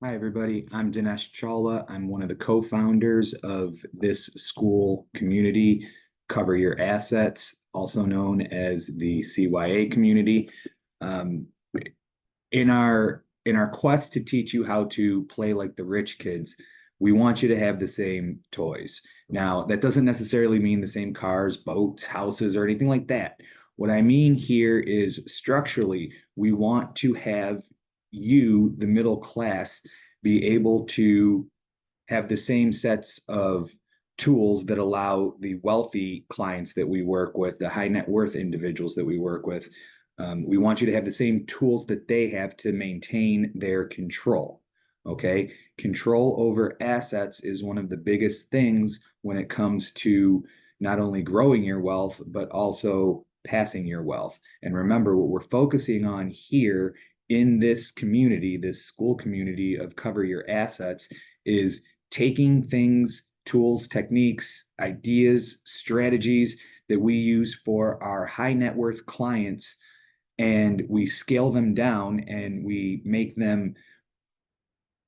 Hi, everybody. I'm Dinesh Chawla. I'm one of the co-founders of this school community, Cover Your Assets, also known as the CYA community. Um, in our quest to teach you how to play like the rich kids, we want you to have the same toys. Now, that doesn't necessarily mean the same cars, boats, houses, or anything like that. What I mean here is structurally, we want to have you, the middle class, be able to have the same sets of tools that allow the wealthy clients that we work with, the high net worth individuals that we work with. We want you to have the same tools that they have to maintain their control. Okay. Control over assets is one of the biggest things when it comes to not only growing your wealth, but also passing your wealth. And remember, what we're focusing on here in this community, this school community of Cover Your Assets, is taking things, tools, techniques, ideas, strategies that we use for our high net worth clients, and we scale them down and we make them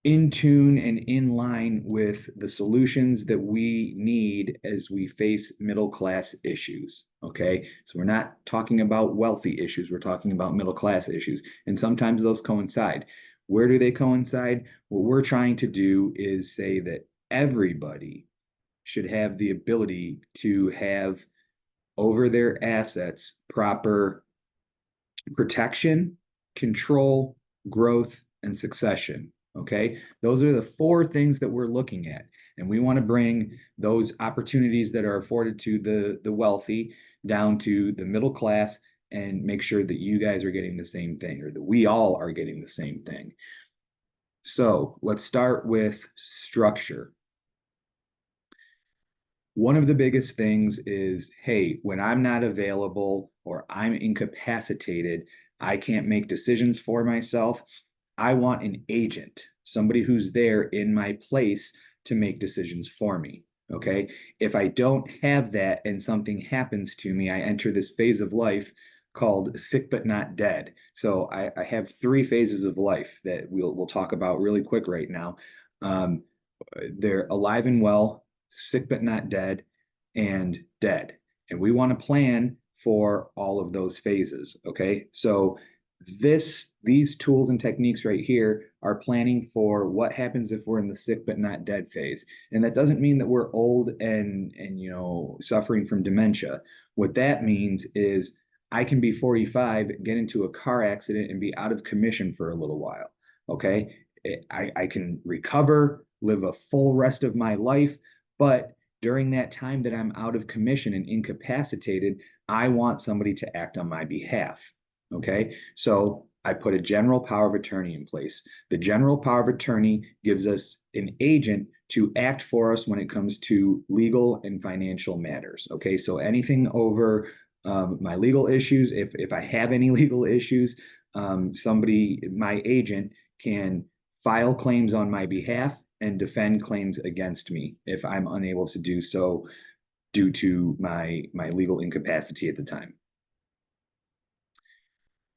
in tune and in line with the solutions that we need as we face middle class issues. Okay. So we're not talking about wealthy issues, we're talking about middle class issues. And sometimes those coincide. Where do they coincide? What we're trying to do is say that everybody should have the ability to have over their assets proper protection, control, growth, and succession. Okay. Those are the four things that we're looking at. And we want to bring those opportunities that are afforded to the wealthy down to the middle class and make sure that you guys are getting the same thing, or that we all are getting the same thing. So let's start with structure. One of the biggest things is, hey, when I'm not available or I'm incapacitated, I can't make decisions for myself. I want an agent, somebody who's there in my place to make decisions for me. Okay. If I don't have that and something happens to me, I enter this phase of life called sick but not dead. So I have three phases of life that we'll talk about really quick right now. Um, they're alive and well, sick but not dead, and dead. And we want to plan for all of those phases. Okay. So these tools and techniques right here are planning for what happens if we're in the sick but not dead phase. And that doesn't mean that we're old and suffering from dementia. What that means is I can be 45, get into a car accident, and be out of commission for a little while. Okay. I can recover, live a full rest of my life, but during that time that I'm out of commission and incapacitated, I want somebody to act on my behalf. Okay. So I put a general power of attorney in place. The general power of attorney gives us an agent to act for us when it comes to legal and financial matters. Okay. So anything over my legal issues, if I have any legal issues, my agent can file claims on my behalf and defend claims against me if I'm unable to do so due to my legal incapacity at the time.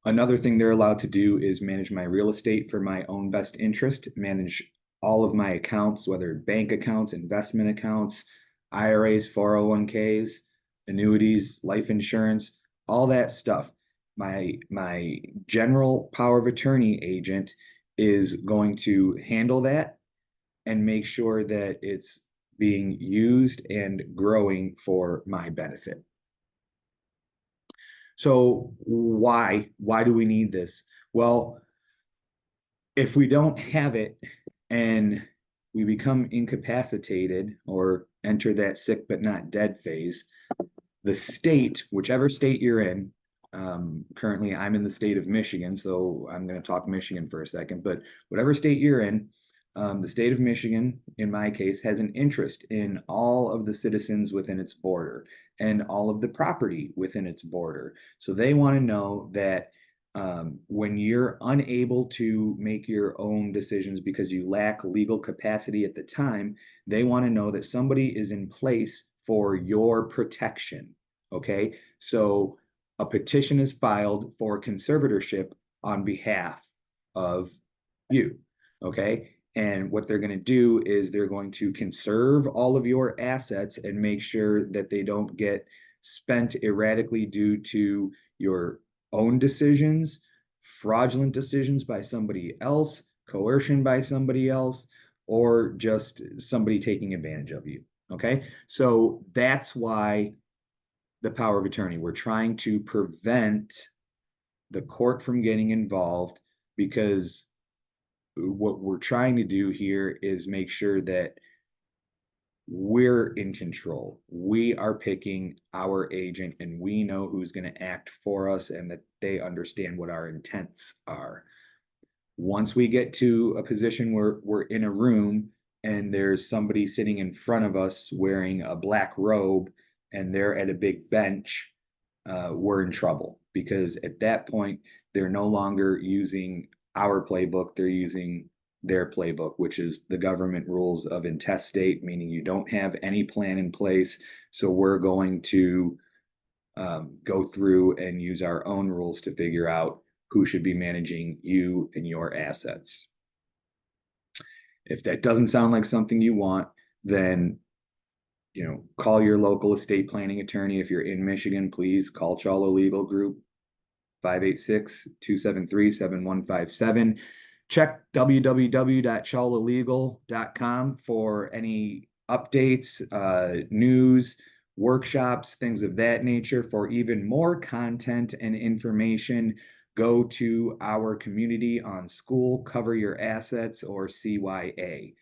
Another thing they're allowed to do is manage my real estate for my own best interest, manage all of my accounts, whether bank accounts, investment accounts, IRAs, 401ks, annuities, life insurance, all that stuff. My general power of attorney agent is going to handle that and make sure that it's being used and growing for my benefit. So why do we need this? Well, if we don't have it and we become incapacitated or enter that sick but not dead phase, the state, whichever state you're in, currently I'm in the state of Michigan, so I'm going to talk Michigan for a second, but whatever state you're in, the state of Michigan, in my case, has an interest in all of the citizens within its border and all of the property within its border. So they want to know that when you're unable to make your own decisions because you lack legal capacity at the time, they want to know that somebody is in place for your protection. Okay. So a petition is filed for conservatorship on behalf of you. Okay. And what they're going to do is they're going to conserve all of your assets and make sure that they don't get spent erratically due to your own decisions, fraudulent decisions by somebody else, coercion by somebody else, or just somebody taking advantage of you. Okay. So that's why the power of attorney. We're trying to prevent the court from getting involved because what we're trying to do here is make sure that we're in control. We are picking our agent and we know who's going to act for us and that they understand what our intents are. Once we get to a position where we're in a room and there's somebody sitting in front of us wearing a black robe and they're at a big bench, we're in trouble because at that point, they're no longer using our playbook, they're using their playbook, which is the government rules of intestate, meaning you don't have any plan in place. So we're going to go through and use our own rules to figure out who should be managing you and your assets. If that doesn't sound like something you want, then call your local estate planning attorney. If you're in Michigan, please call Chawla Legal Group 586-273-7157. Check www.chawlalegal.com for any updates, news, workshops, things of that nature. For even more content and information, go to our community on School Cover Your Assets, or CYA.